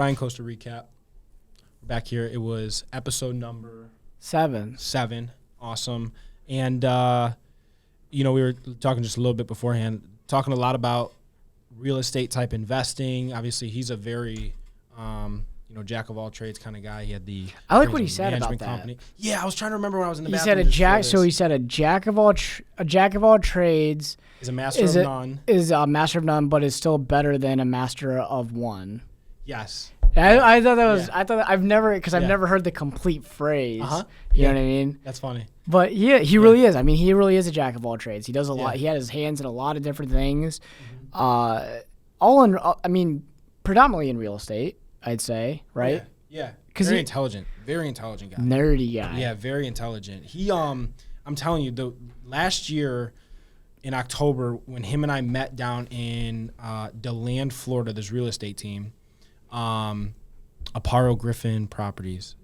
Brian Coester recap. We're back here. It was episode number 7. Awesome. And, we were talking just a little bit beforehand, talking a lot about real estate type investing. Obviously, he's a very, jack of all trades kind of guy. He had the I like what he said about that. Company. Yeah, I was trying to remember when I was in the he bathroom. Said he said a jack of all trades is a master of none. Is a master of none, but is still better than a master of one. Yes. I thought that was. Yeah. I thought I've never heard the complete phrase. You know what I mean? That's funny. But he really is. I mean, he really is a jack of all trades. He does a lot. He had his hands in a lot of different things. Mm-hmm. Predominantly in real estate, I'd say, right? Yeah. Very intelligent guy. Nerdy guy. Yeah, very intelligent. He, I'm telling you, last year in October when him and I met down in DeLand, Florida, this real estate team. Aparo Griffith Properties.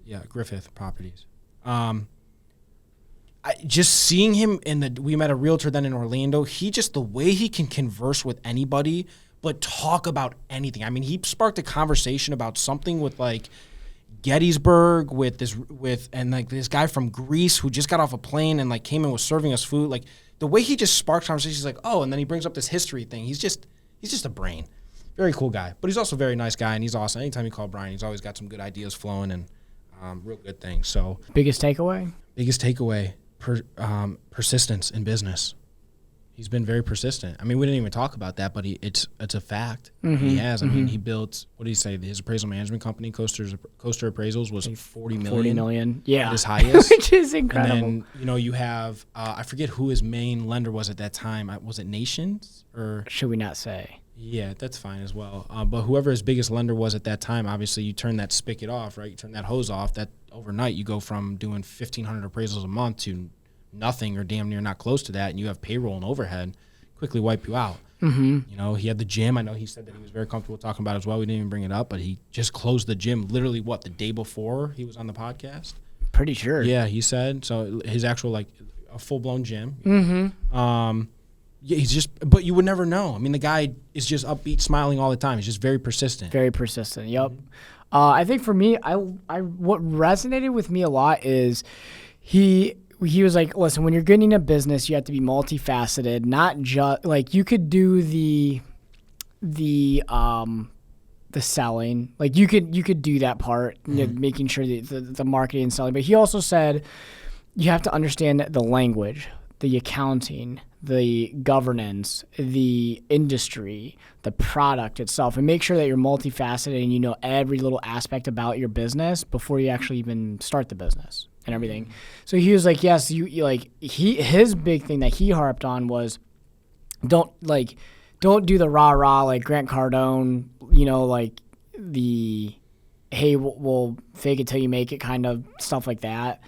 Just seeing him we met a realtor then in Orlando. The way he can converse with anybody, but talk about anything. I mean, he sparked a conversation about something with like Gettysburg with this guy from Greece who just got off a plane and like came and was serving us food. Like the way he just sparks conversations, he's like, oh, and then he brings up this history thing. He's just a brain. Very cool guy, but he's also a very nice guy, and he's awesome. Anytime you call Brian, he's always got some good ideas flowing and real good things. So, biggest takeaway, persistence in business. He's been very persistent. I mean, we didn't even talk about that, but it's a fact. Mm-hmm. He has. I mean, he built, what did he say? His appraisal management company, Coester Appraisals, was $40 million. 40 million, yeah. At his highest. Which is incredible. And then, you have, I forget who his main lender was at that time. Was it Nations? Or should we not say? Yeah, that's fine as well. But whoever his biggest lender was at that time, obviously you turn that spigot off, right? You turn that hose off. That overnight you go from doing 1,500 appraisals a month to nothing or damn near not close to that, and you have payroll and overhead, quickly wipe you out. Mm-hmm. He had the gym. I know he said that he was very comfortable talking about it as well. We didn't even bring it up, but he just closed the gym literally, the day before he was on the podcast? Pretty sure. Yeah, he said. So his actual, a full-blown gym. Mm-hmm. Yeah, but you would never know. I mean, the guy is just upbeat, smiling all the time. He's just very persistent. Very persistent, yep. I think for me, what resonated with me a lot is he was like, listen, when you're getting a business, you have to be multifaceted, not just, you could do the selling. Like, you could do that part, making sure that the marketing and selling. But he also said you have to understand the language, the accounting, the governance, the industry, the product itself, and make sure that you're multifaceted and you know every little aspect about your business before you actually even start the business and everything. So he was like, yes, his big thing that he harped on was don't do the rah-rah like Grant Cardone, the hey, we'll fake it till you make it kind of stuff like that.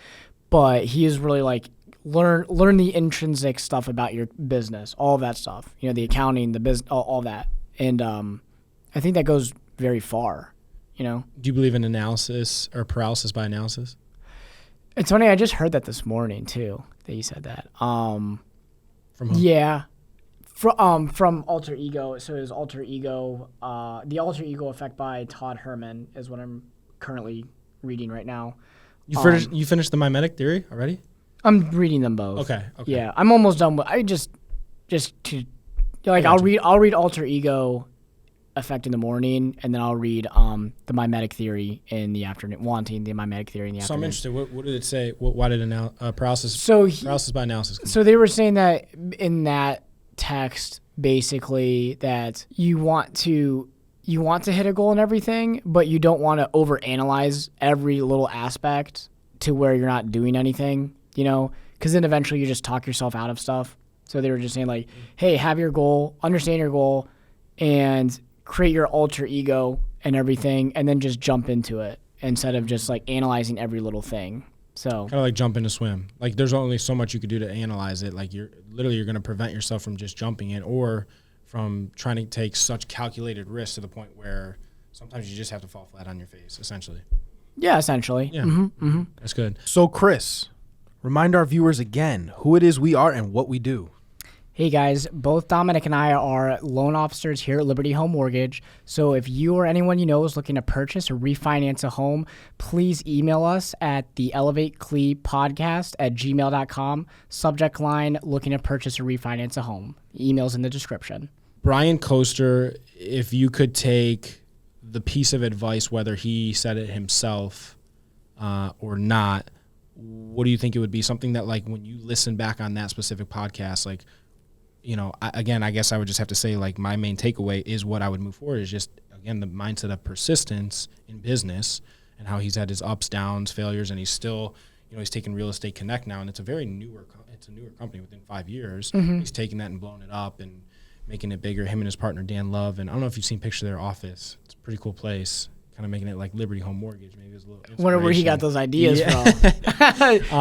But he is really like, learn the intrinsic stuff about your business, all of that stuff, the accounting, the business, all that. And I think that goes very far, Do you believe in analysis or paralysis by analysis? It's funny. I just heard that this morning too, that you said that. From who? Yeah. From Alter Ego. So his Alter Ego, The Alter Ego Effect by Todd Herman is what I'm currently reading right now. You finished the mimetic theory already? I'm reading them both. Okay. Yeah, I'm almost done with. I'll read Alter Ego Effect in the morning, and then I'll read the mimetic theory in the afternoon. Wanting the mimetic theory in the afternoon. So I'm interested. What did it say? Why did paralysis? Paralysis by analysis. So they were saying that in that text, basically, that you want to hit a goal and everything, but you don't want to overanalyze every little aspect to where you're not doing anything. Because then eventually you just talk yourself out of stuff. So they were just saying hey, have your goal, understand your goal, and create your alter ego and everything, and then just jump into it instead of just analyzing every little thing. So kind of like jump into swim. There's only so much you could do to analyze it. You're going to prevent yourself from just jumping in or from trying to take such calculated risks to the point where sometimes you just have to fall flat on your face, essentially. Yeah, essentially. Yeah. Mm-hmm. That's good. So, Chris, remind our viewers again who it is we are and what we do. Hey guys, both Dominic and I are loan officers here at Liberty Home Mortgage. So if you or anyone you know is looking to purchase or refinance a home, please email us at the elevateCLE@gmail.com. Subject line, looking to purchase or refinance a home. Email's in the description. Brian Coester, if you could take the piece of advice, whether he said it himself or not, what do you think it would be? Something that, like, when you listen back on that specific podcast, like, you know, I guess I would just have to say, like, my main takeaway is what I would move forward is just, again, the mindset of persistence in business and how he's had his ups, downs, failures, and he's still, you know, he's taken Real Estate Connect now, and it's a newer company within 5 years. Mm-hmm. He's taken that and blown it up and making it bigger. Him and his partner, Dan Love, and I don't know if you've seen pictures of their office. It's a pretty cool place. Kind of making it like Liberty Home Mortgage. Maybe it's a little. Wonder where he got those ideas from.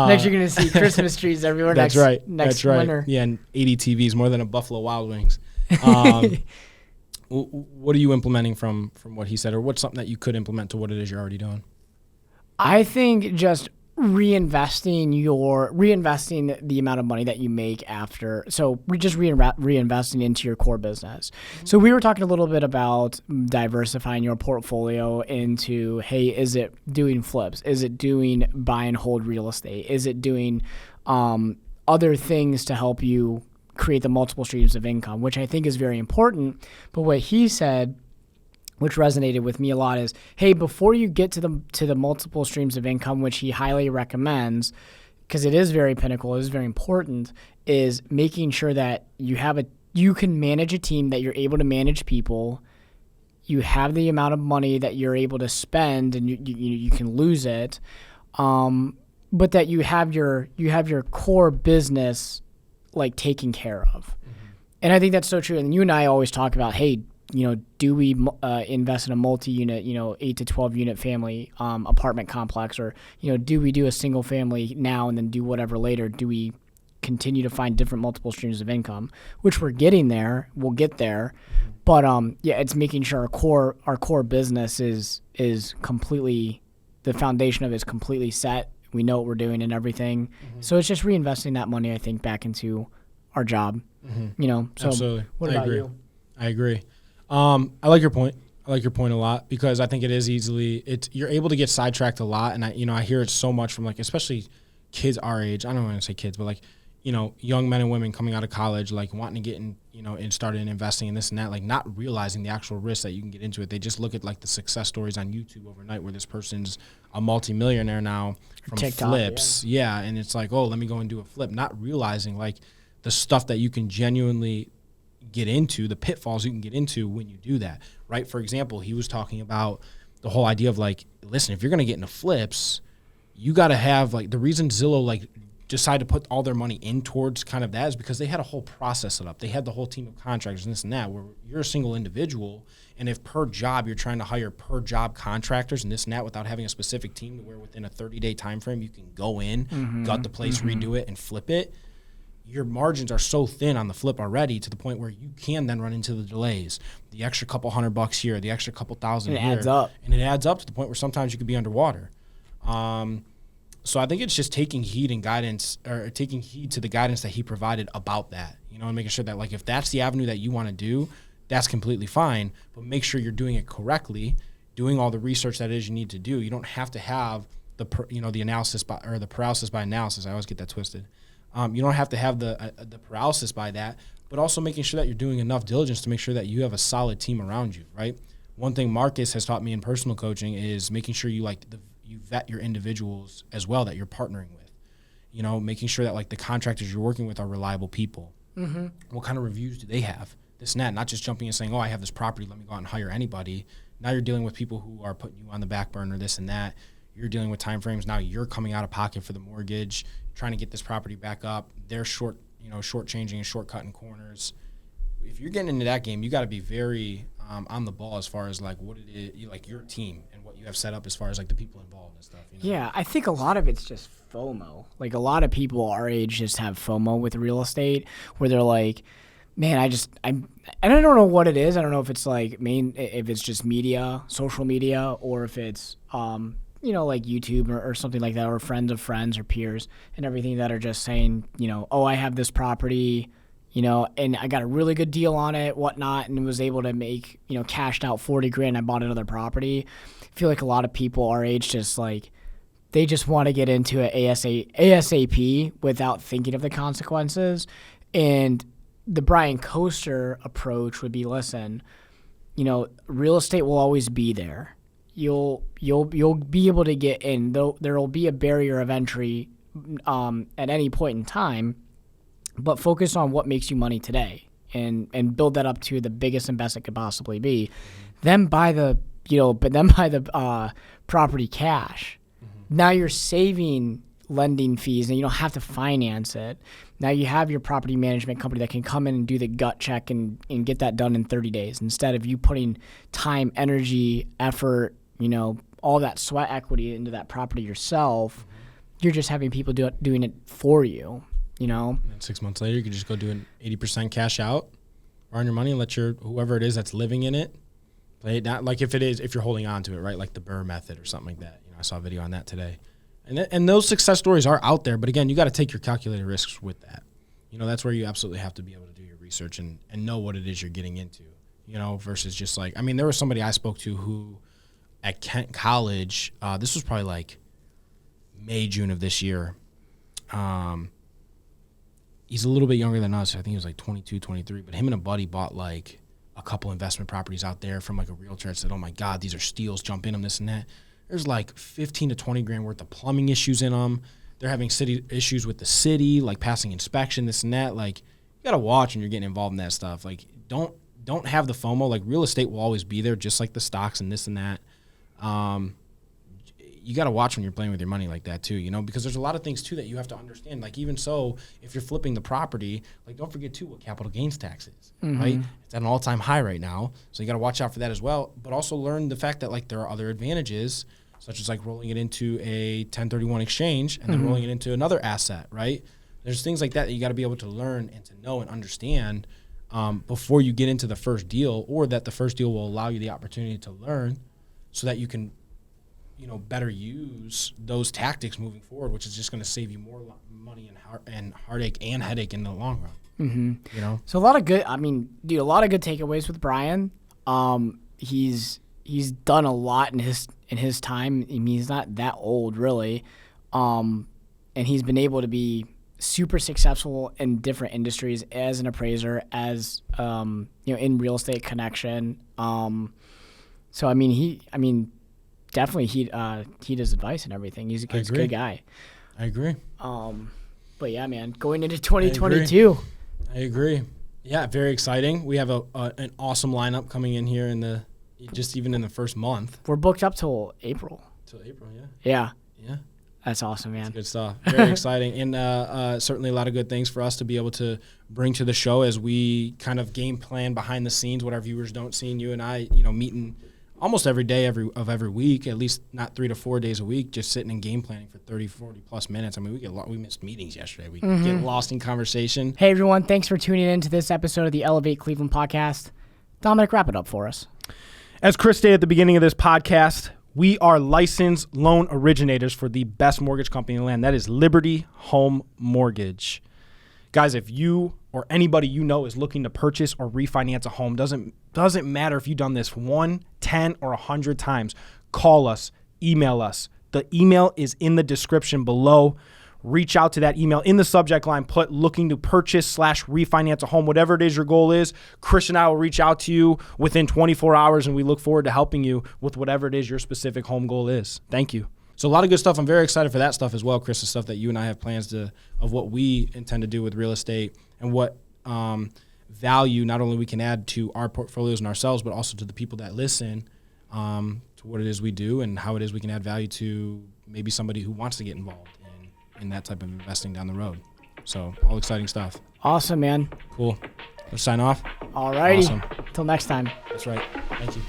Next, you're gonna see Christmas trees everywhere. That's next, right. Next That's right. winter. Yeah, and 80 TVs, more than a Buffalo Wild Wings. What are you implementing from what he said, or what's something that you could implement to what it is you're already doing? I think just reinvesting the amount of money that you make after. So we just reinvesting into your core business. Mm-hmm. So we were talking a little bit about diversifying your portfolio into, hey, is it doing flips? Is it doing buy and hold real estate? Is it doing other things to help you create the multiple streams of income, which I think is very important. But what he said, which resonated with me a lot, is, hey, before you get to the multiple streams of income, which he highly recommends, because it is very pinnacle, it is very important, is making sure that you can manage a team, that you're able to manage people, you have the amount of money that you're able to spend, and you can lose it, but that you have your core business like taken care of. Mm-hmm. And I think that's so true. And you and I always talk about, hey, you know, do we invest in a multi-unit, 8 to 12 unit family apartment complex, or, do we do a single family now and then do whatever later? Do we continue to find different multiple streams of income, which we're getting there? We'll get there. But it's making sure our core business is completely, the foundation of it is completely set. We know what we're doing and everything. Mm-hmm. So it's just reinvesting that money, I think, back into our job. Mm-hmm. So absolutely. What about you? I agree. I like your point. I like your point a lot, because I think it is you're able to get sidetracked a lot. And I hear it so much from, like, especially kids our age. I don't want to say kids, but, like, young men and women coming out of college, like, wanting to get in, and started investing in this and that, like, not realizing the actual risk that you can get into it. They just look at, like, the success stories on YouTube overnight where this person's a multimillionaire now from TikTok, flips. Yeah. And it's like, oh, let me go and do a flip, not realizing, like, the stuff that you can genuinely get into, the pitfalls you can get into when you do that, right? For example, he was talking about the whole idea of, like, listen, if you're going to get into flips, you got to have, like, the reason Zillow, like, decided to put all their money in towards kind of that is because they had a whole process set up. They had the whole team of contractors and this and that, where you're a single individual, and if per job you're trying to hire per job contractors and this and that without having a specific team to where within a 30-day time frame you can go in, gut the place, redo it, and flip it, your margins are so thin on the flip already, to the point where you can then run into the delays, the extra couple $100 here, the extra couple thousand here. It adds up. And it adds up to the point where sometimes you could be underwater. So I think it's just taking heed to the guidance that he provided about that, and making sure that, like, if that's the avenue that you want to do, that's completely fine, but make sure you're doing it correctly, doing all the research that it is you need to do. You don't have to have the analysis or the paralysis by analysis. I always get that twisted. You don't have to have the paralysis by that, but also making sure that you're doing enough diligence to make sure that you have a solid team around you, right? One thing Marcus has taught me in personal coaching is making sure you vet your individuals as well that you're partnering with. Making sure that, like, the contractors you're working with are reliable people. Mm-hmm. What kind of reviews do they have? This and that, not just jumping and saying, oh, I have this property, let me go out and hire anybody. Now you're dealing with people who are putting you on the back burner, this and that. You're dealing with time frames. Now you're coming out of pocket for the mortgage, trying to get this property back up. They're shortchanging and shortcutting corners. If you're getting into that game, you got to be very on the ball as far as, like, what it is, like, your team and what you have set up as far as, like, the people involved and stuff. Yeah, I think a lot of it's just FOMO. Like, a lot of people our age just have FOMO with real estate, where they're like, man, I don't know what it is. I don't know if it's, like, if it's just media, social media, or if it's like YouTube or something like that, or friends of friends or peers and everything that are just saying, oh, I have this property, and I got a really good deal on it, whatnot, and was able to make, cashed out 40 grand. I bought another property. I feel like a lot of people our age just like, they just want to get into it ASAP without thinking of the consequences. And the Brian Coester approach would be, listen, real estate will always be there. You'll be able to get in, though there will be a barrier of entry at any point in time, but focus on what makes you money today and build that up to the biggest and best it could possibly be. Then buy the property cash. Now you're saving lending fees and you don't have to finance it. Now you have your property management company that can come in and do the gut check and get that done in 30 days instead of you putting time, energy, effort, all that sweat equity into that property yourself. You're just having people doing it for you, And then 6 months later, you can just go do an 80% cash out on your money and let whoever it is that's living in it play it down. Like if you're holding on to it, right? Like the Burr method or something like that. I saw a video on that today. And those success stories are out there. But again, you got to take your calculated risks with that. That's where you absolutely have to be able to do your research and know what it is you're getting into, versus just like, there was somebody I spoke to who at Kent College, this was probably like May, June of this year. He's a little bit younger than us. I think he was like 22, 23. But him and a buddy bought like a couple investment properties out there from like a realtor and said, oh my God, these are steals, jump in them, this and that. There's like 15 to 20 grand worth of plumbing issues in them. They're having city issues with the city, like passing inspection, this and that. Like, you got to watch when you're getting involved in that stuff. Like, don't have the FOMO. Like, real estate will always be there, just like the stocks and this and that. You got to watch when you're playing with your money like that too, because there's a lot of things too that you have to understand. Like, even so, if you're flipping the property, like, don't forget too what capital gains tax is, right? It's at an all-time high right now. So you got to watch out for that as well. But also learn the fact that, like, there are other advantages, such as like rolling it into a 1031 exchange and then rolling it into another asset, right? There's things like that you got to be able to learn and to know and understand before you get into the first deal, or that the first deal will allow you the opportunity to learn so that you can, better use those tactics moving forward, which is just going to save you more money and heartache and headache in the long run. So a lot of good takeaways with Brian. He's done a lot in his time. I mean, he's not that old, really, and he's been able to be super successful in different industries as an appraiser, as in real estate connection. So definitely heed his advice and everything. He's a good guy. I agree. But yeah, man, going into 2022. I agree. Yeah, very exciting. We have an awesome lineup coming in here even in the first month. We're booked up till April. Yeah. Yeah. That's awesome, man. That's good stuff. Very exciting. And certainly a lot of good things for us to be able to bring to the show as we kind of game plan behind the scenes, what our viewers don't see. And you and I, meeting almost every day of every week, at least not 3 to 4 days a week, just sitting and game planning for 30, 40 plus minutes. I mean, we missed meetings yesterday. We get lost in conversation. Hey, everyone. Thanks for tuning in to this episode of the Elevate Cleveland podcast. Dominic, wrap it up for us. As Chris stated at the beginning of this podcast, we are licensed loan originators for the best mortgage company in the land. That is Liberty Home Mortgage. Guys, if you or anybody you know is looking to purchase or refinance a home, doesn't matter if you've done this 1, 10, or 100 times, call us, email us. The email is in the description below. Reach out to that email. In the subject line, put looking to purchase / refinance a home. Whatever it is your goal is, Chris and I will reach out to you within 24 hours, and we look forward to helping you with whatever it is your specific home goal is. Thank you. So a lot of good stuff. I'm very excited for that stuff as well, Chris, the stuff that you and I have plans of what we intend to do with real estate and what value not only we can add to our portfolios and ourselves, but also to the people that listen to what it is we do and how it is we can add value to maybe somebody who wants to get involved in that type of investing down the road. So all exciting stuff. Awesome, man. Cool. Let's sign off. All righty. Awesome. Until next time. That's right. Thank you.